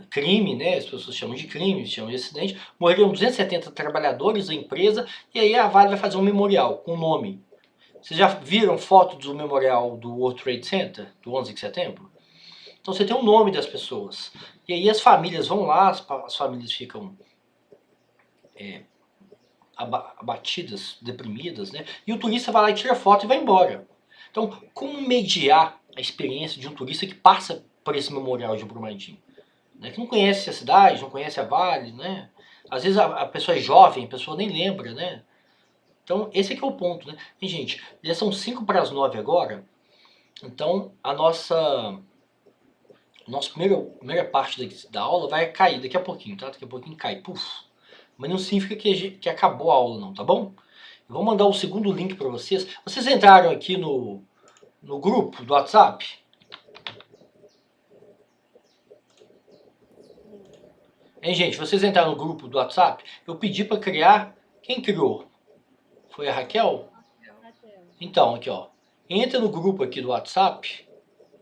crime, né? As pessoas chamam de crime, chamam de acidente. Morreram 270 trabalhadores da empresa e aí a Vale vai fazer um memorial com o nome. Vocês já viram foto do memorial do World Trade Center, do 11 de setembro? Então você tem o nome das pessoas. E aí as famílias vão lá, as famílias ficam abatidas, deprimidas, né? E o turista vai lá e tira foto e vai embora. Então, como mediar a experiência de um turista que passa por esse memorial de Brumadinho? Né? Que não conhece a cidade, não conhece a Vale, né? Às vezes a pessoa é jovem, a pessoa nem lembra, né? Então, esse aqui é o ponto, né? E, gente, já são 8:55 agora. Então, a nossa primeira parte da aula vai cair daqui a pouquinho, tá? Daqui a pouquinho cai, puf. Mas não significa que acabou a aula não, tá bom? Eu vou mandar o segundo link para vocês. Vocês entraram aqui no grupo do WhatsApp? Hein, gente? Vocês entraram no grupo do WhatsApp? Eu pedi para criar. Quem criou? Foi a Raquel? Raquel. Então, aqui ó. Entra no grupo aqui do WhatsApp.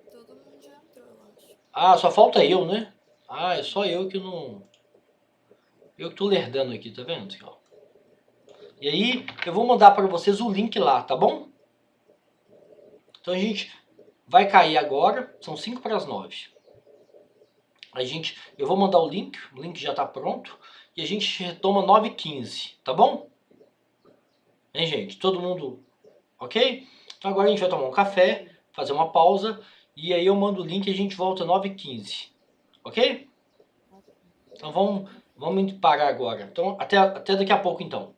Todo mundo já entrou, eu acho. Ah, só falta eu, né? Ah, é só eu que não... Eu que tô lerdando aqui, tá vendo? Aqui, ó. E aí, eu vou mandar para vocês o link lá, tá bom? Então a gente vai cair agora, são 8:55. Eu vou mandar o link já tá pronto. E a gente retoma 9:15, tá bom? Hein, gente? Todo mundo ok? Então agora a gente vai tomar um café, fazer uma pausa. E aí eu mando o link e a gente volta 9:15. Ok? Então vamos parar agora. Então até daqui a pouco então.